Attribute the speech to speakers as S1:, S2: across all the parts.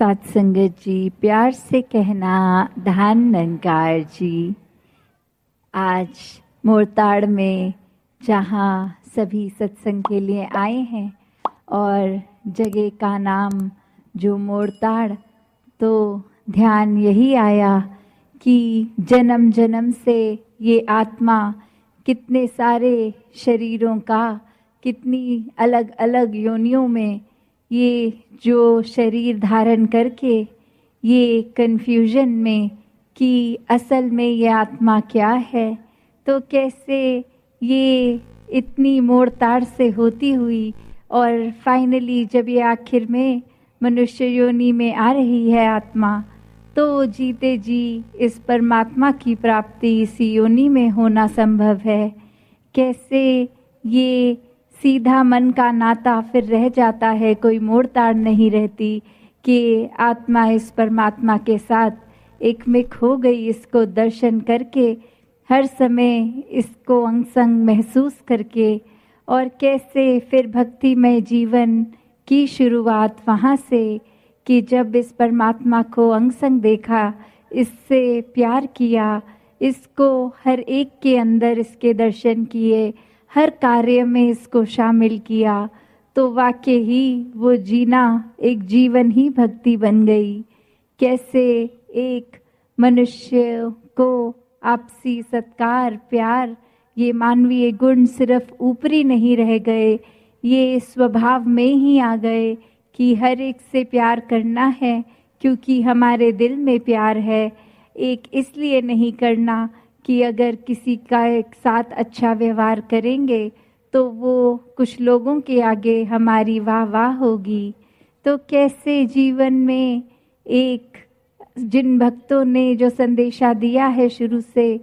S1: साथ संगत जी, प्यार से कहना धान नंकार जी। आज मोरताड़ में जहाँ सभी सत्संग के लिए आए हैं और जगह का नाम जो मोरताड़, तो ध्यान यही आया कि जन्म जन्म से ये आत्मा कितने सारे शरीरों का, कितनी अलग अलग योनियों में ये जो शरीर धारण करके ये कन्फ्यूजन में कि असल में ये आत्मा क्या है, तो कैसे ये इतनी मोड़ ताड़ से होती हुई और फाइनली जब ये आखिर में मनुष्य योनि में आ रही है आत्मा, तो जीते जी इस परमात्मा की प्राप्ति इसी योनि में होना संभव है। कैसे ये सीधा मन का नाता फिर रह जाता है, कोई मोड़ ताड़ नहीं रहती कि आत्मा इस परमात्मा के साथ एकमिक हो गई, इसको दर्शन करके हर समय इसको अंग संग महसूस करके, और कैसे फिर भक्तिमय जीवन की शुरुआत वहाँ से कि जब इस परमात्मा को अंग संग देखा, इससे प्यार किया, इसको हर एक के अंदर इसके दर्शन किए, हर कार्य में इसको शामिल किया, तो वाकई ही वो जीना एक जीवन ही भक्ति बन गई। कैसे एक मनुष्य को आपसी सत्कार, प्यार, ये मानवीय गुण सिर्फ ऊपरी नहीं रह गए, ये स्वभाव में ही आ गए कि हर एक से प्यार करना है क्योंकि हमारे दिल में प्यार है। एक इसलिए नहीं करना कि अगर किसी का एक साथ अच्छा व्यवहार करेंगे तो वो कुछ लोगों के आगे हमारी वाह वाह होगी। तो कैसे जीवन में एक जिन भक्तों ने जो संदेशा दिया है शुरू से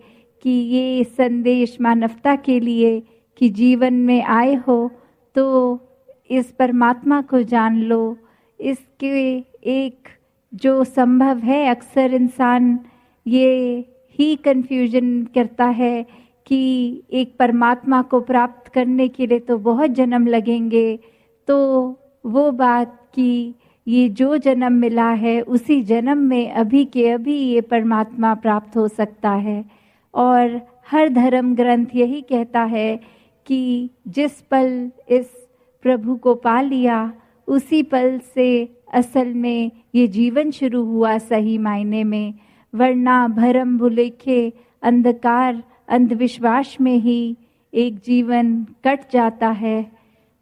S1: कि ये संदेश मानवता के लिए कि जीवन में आए हो तो इस परमात्मा को जान लो, इसके एक जो संभव है, अक्सर इंसान ये ही कन्फ्यूजन करता है कि एक परमात्मा को प्राप्त करने के लिए तो बहुत जन्म लगेंगे, तो वो बात कि ये जो जन्म मिला है उसी जन्म में अभी के अभी ये परमात्मा प्राप्त हो सकता है। और हर धर्म ग्रंथ यही कहता है कि जिस पल इस प्रभु को पा लिया उसी पल से असल में ये जीवन शुरू हुआ सही मायने में, वरना भरम भुलेखे अंधकार अंधविश्वास में ही एक जीवन कट जाता है।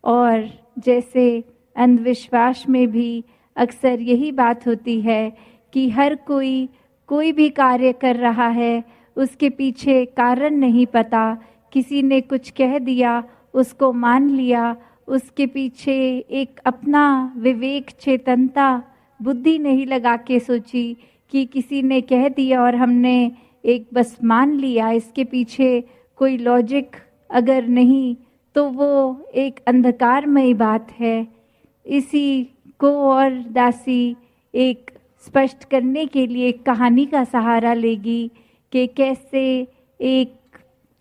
S1: और जैसे अंधविश्वास में भी अक्सर यही बात होती है कि हर कोई भी कार्य कर रहा है, उसके पीछे कारण नहीं पता, किसी ने कुछ कह दिया उसको मान लिया, उसके पीछे एक अपना विवेक, चेतनता, बुद्धि नहीं लगा के सोची कि किसी ने कह दिया और हमने एक बस मान लिया, इसके पीछे कोई लॉजिक अगर नहीं तो वो एक अंधकारमय बात है। इसी को और दासी एक स्पष्ट करने के लिए एक कहानी का सहारा लेगी कि कैसे एक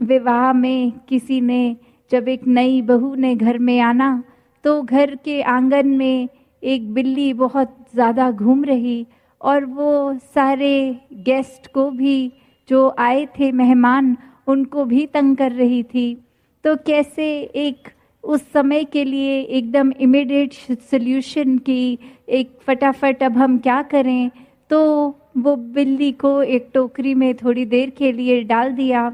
S1: विवाह में किसी ने, जब एक नई बहू ने घर में आना तो घर के आंगन में एक बिल्ली बहुत ज़्यादा घूम रही और वो सारे गेस्ट को भी, जो आए थे मेहमान, उनको भी तंग कर रही थी। तो कैसे एक उस समय के लिए एकदम इमीडिएट सल्यूशन की एक फटाफट अब हम क्या करें, तो वो बिल्ली को एक टोकरी में थोड़ी देर के लिए डाल दिया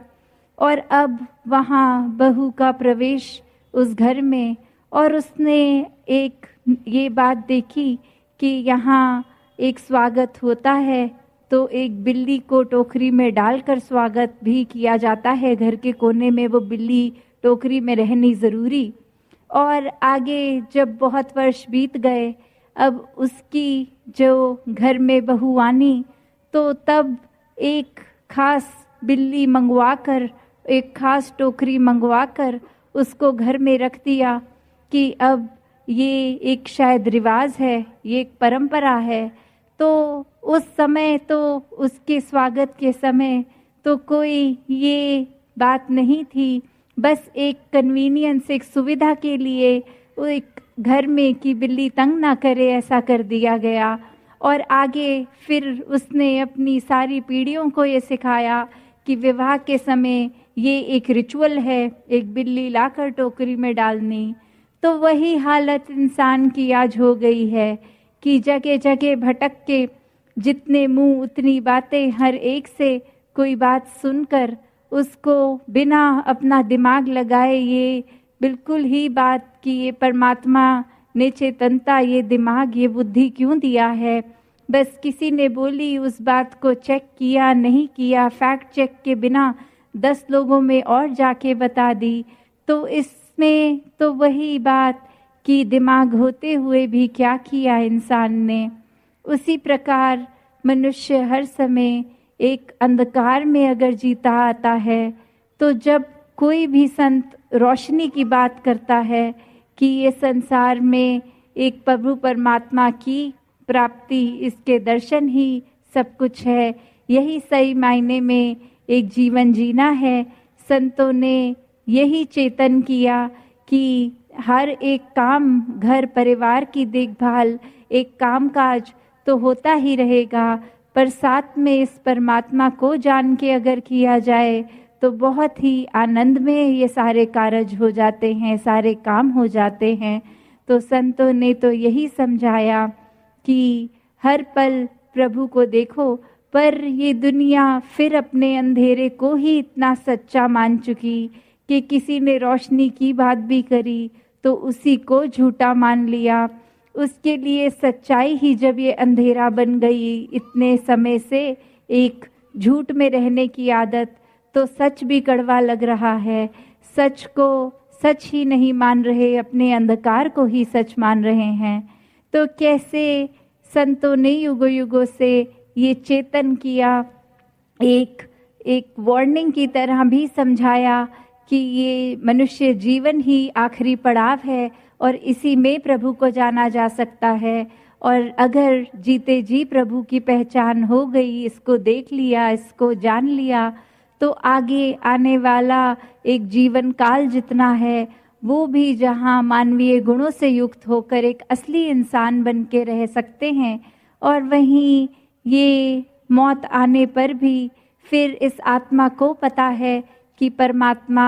S1: और अब वहाँ बहू का प्रवेश उस घर में, और उसने एक ये बात देखी कि यहाँ एक स्वागत होता है तो एक बिल्ली को टोकरी में डालकर स्वागत भी किया जाता है, घर के कोने में वो बिल्ली टोकरी में रहनी ज़रूरी। और आगे जब बहुत वर्ष बीत गए, अब उसकी जो घर में बहू आनी तो तब एक खास बिल्ली मंगवाकर, एक खास टोकरी मंगवाकर उसको घर में रख दिया कि अब ये एक शायद रिवाज है, ये एक परंपरा है। तो उस समय तो उसके स्वागत के समय तो कोई ये बात नहीं थी, बस एक कन्वीनियंस, एक सुविधा के लिए वो एक घर में कि बिल्ली तंग ना करे ऐसा कर दिया गया। और आगे फिर उसने अपनी सारी पीढ़ियों को ये सिखाया कि विवाह के समय ये एक रिचुअल है, एक बिल्ली लाकर टोकरी में डालनी। तो वही हालत इंसान की आज हो गई है कि जगह जगह भटक के जितने मुंह उतनी बातें, हर एक से कोई बात सुनकर उसको बिना अपना दिमाग लगाए ये बिल्कुल ही बात कि ये परमात्मा ने चेतनता, ये दिमाग, ये बुद्धि क्यों दिया है, बस किसी ने बोली उस बात को चेक किया नहीं किया, फैक्ट चेक के बिना 10 लोगों में और जाके बता दी। तो इसमें तो वही बात कि दिमाग होते हुए भी क्या किया इंसान ने। उसी प्रकार मनुष्य हर समय एक अंधकार में अगर जीता आता है, तो जब कोई भी संत रोशनी की बात करता है कि ये संसार में एक प्रभु परमात्मा की प्राप्ति, इसके दर्शन ही सब कुछ है, यही सही मायने में एक जीवन जीना है। संतों ने यही चेतन किया कि हर एक काम, घर परिवार की देखभाल, एक कामकाज तो होता ही रहेगा, पर साथ में इस परमात्मा को जान के अगर किया जाए तो बहुत ही आनंद में ये सारे कार्य हो जाते हैं, सारे काम हो जाते हैं। तो संतों ने तो यही समझाया कि हर पल प्रभु को देखो, पर ये दुनिया फिर अपने अंधेरे को ही इतना सच्चा मान चुकी कि किसी ने रोशनी की बात भी करी तो उसी को झूठा मान लिया। उसके लिए सच्चाई ही जब ये अंधेरा बन गई, इतने समय से एक झूठ में रहने की आदत, तो सच भी कड़वा लग रहा है। सच को सच ही नहीं मान रहे, अपने अंधकार को ही सच मान रहे हैं। तो कैसे संतों ने युगों युगों से ये चेतन किया, एक वार्निंग की तरह भी समझाया कि ये मनुष्य जीवन ही आखिरी पड़ाव है और इसी में प्रभु को जाना जा सकता है। और अगर जीते जी प्रभु की पहचान हो गई, इसको देख लिया, इसको जान लिया, तो आगे आने वाला एक जीवन काल जितना है वो भी जहाँ मानवीय गुणों से युक्त होकर एक असली इंसान बन के रह सकते हैं। और वहीं ये मौत आने पर भी फिर इस आत्मा को पता है कि परमात्मा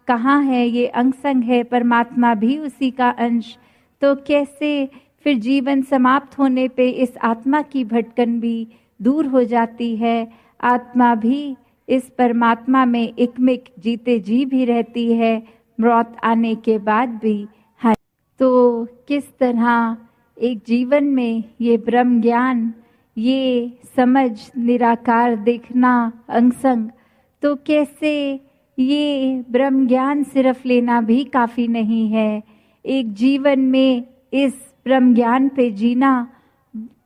S1: कहाँ है, ये अंग संग है, परमात्मा भी उसी का अंश। तो कैसे फिर जीवन समाप्त होने पे इस आत्मा की भटकन भी दूर हो जाती है, आत्मा भी इस परमात्मा में एकमिक जीते जी भी रहती है मौत आने के बाद भी। हाँ, तो किस तरह एक जीवन में ये ब्रह्म ज्ञान, ये समझ, निराकार देखना अंगसंग, तो कैसे ये ब्रह्म ज्ञान सिर्फ लेना भी काफ़ी नहीं है, एक जीवन में इस ब्रह्म ज्ञान पे जीना,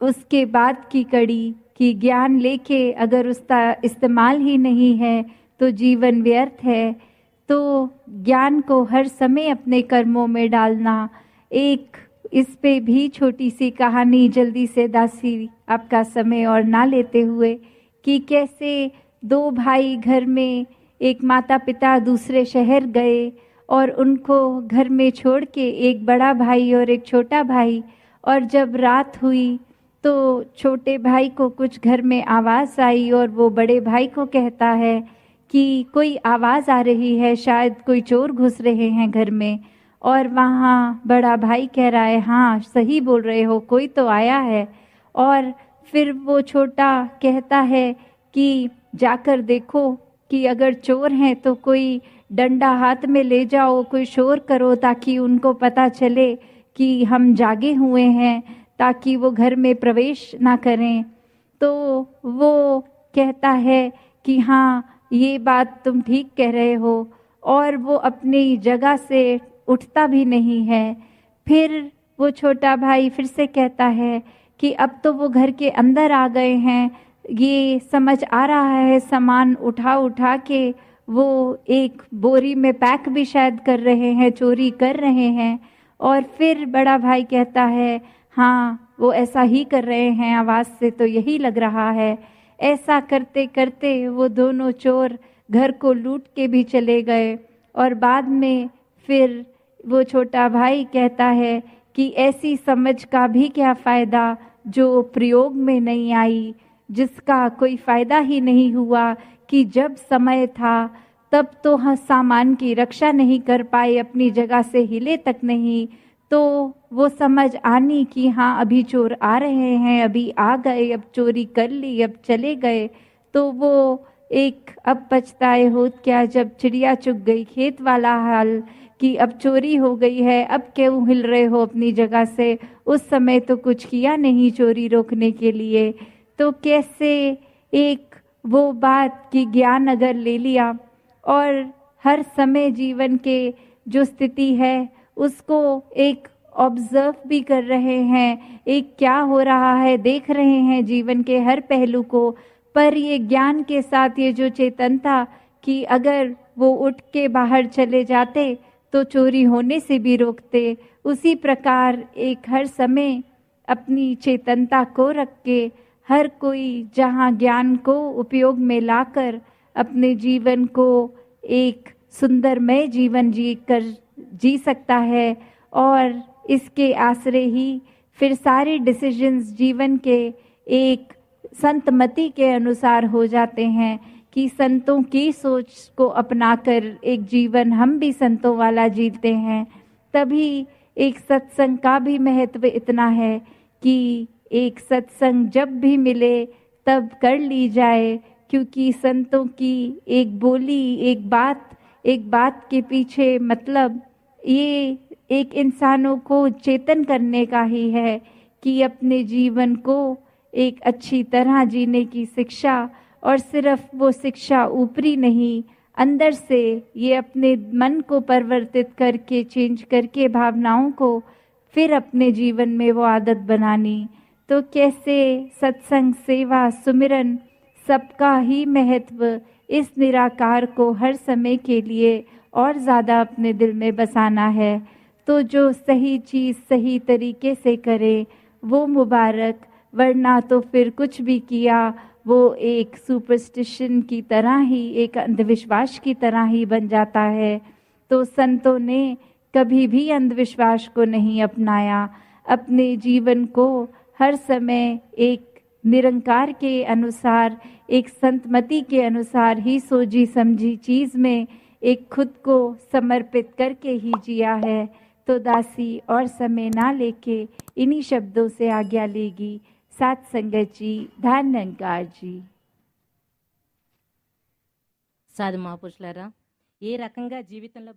S1: उसके बाद की कड़ी कि ज्ञान लेके अगर उसका इस्तेमाल ही नहीं है तो जीवन व्यर्थ है। तो ज्ञान को हर समय अपने कर्मों में डालना। एक इस पे भी छोटी सी कहानी जल्दी से दासी, आपका समय और ना लेते हुए, कि कैसे 2 भाई घर में, एक माता पिता दूसरे शहर गए और उनको घर में छोड़ के, एक बड़ा भाई और एक छोटा भाई, और जब रात हुई तो छोटे भाई को कुछ घर में आवाज़ आई और वो बड़े भाई को कहता है कि कोई आवाज़ आ रही है, शायद कोई चोर घुस रहे हैं घर में। और वहाँ बड़ा भाई कह रहा है हाँ सही बोल रहे हो, कोई तो आया है। और फिर वो छोटा कहता है कि जाकर देखो कि अगर चोर हैं तो कोई डंडा हाथ में ले जाओ, कोई शोर करो ताकि उनको पता चले कि हम जागे हुए हैं, ताकि वो घर में प्रवेश ना करें। तो वो कहता है कि हाँ ये बात तुम ठीक कह रहे हो, और वो अपनी जगह से उठता भी नहीं है। फिर वो छोटा भाई फिर से कहता है कि अब तो वो घर के अंदर आ गए हैं, ये समझ आ रहा है, सामान उठा उठा के वो एक बोरी में पैक भी शायद कर रहे हैं, चोरी कर रहे हैं। और फिर बड़ा भाई कहता है हाँ वो ऐसा ही कर रहे हैं, आवाज़ से तो यही लग रहा है। ऐसा करते करते वो दोनों चोर घर को लूट के भी चले गए। और बाद में फिर वो छोटा भाई कहता है कि ऐसी समझ का भी क्या फ़ायदा, जो प्रयोग में नहीं आई, जिसका कोई फायदा ही नहीं हुआ कि जब समय था तब तो हम सामान की रक्षा नहीं कर पाए, अपनी जगह से हिले तक नहीं। तो वो समझ आनी कि हाँ अभी चोर आ रहे हैं, अभी आ गए, अब चोरी कर ली, अब चले गए। तो वो एक अब पछताए होत क्या, जब चिड़िया चुग गई खेत वाला हाल कि अब चोरी हो गई है, अब क्यों हिल रहे हो अपनी जगह से, उस समय तो कुछ किया नहीं चोरी रोकने के लिए। तो कैसे एक वो बात की ज्ञान अगर ले लिया और हर समय जीवन के जो स्थिति है उसको एक ऑब्जर्व भी कर रहे हैं, एक क्या हो रहा है देख रहे हैं जीवन के हर पहलू को। पर ये ज्ञान के साथ ये जो चेतनता कि अगर वो उठ के बाहर चले जाते तो चोरी होने से भी रोकते, उसी प्रकार एक हर समय अपनी चेतनता को रख के हर कोई जहाँ ज्ञान को उपयोग में लाकर अपने जीवन को एक सुंदरमय जीवन जी सकता है। और इसके आश्रय ही फिर सारे डिसीजंस जीवन के एक संतमति के अनुसार हो जाते हैं कि संतों की सोच को अपनाकर एक जीवन हम भी संतों वाला जीते हैं। तभी एक सत्संग का भी महत्व इतना है कि एक सत्संग जब भी मिले तब कर ली जाए, क्योंकि संतों की एक बोली, एक बात के पीछे मतलब ये एक इंसानों को चेतन करने का ही है कि अपने जीवन को एक अच्छी तरह जीने की शिक्षा, और सिर्फ वो शिक्षा ऊपरी नहीं, अंदर से ये अपने मन को परिवर्तित करके चेंज करके भावनाओं को फिर अपने जीवन में वो आदत बनानी। तो कैसे सत्संग, सेवा, सुमिरन सबका ही महत्व इस निराकार को हर समय के लिए और ज़्यादा अपने दिल में बसाना है। तो जो सही चीज़ सही तरीके से करे वो मुबारक, वरना तो फिर कुछ भी किया वो एक सुपरस्टिशन की तरह ही, एक अंधविश्वास की तरह ही बन जाता है। तो संतों ने कभी भी अंधविश्वास को नहीं अपनाया, अपने जीवन को हर समय एक निरंकार के अनुसार, एक संतमति के अनुसार ही सोची समझी चीज़ में एक खुद को समर्पित करके ही जिया है। तो दासी और समय ना लेके इन्हीं शब्दों से आज्ञा लेगी सात संगत जी, ध्यान निरंकार जी।
S2: సాధు మహాపురుషులారా, ఏ రకంగా జీవితంలో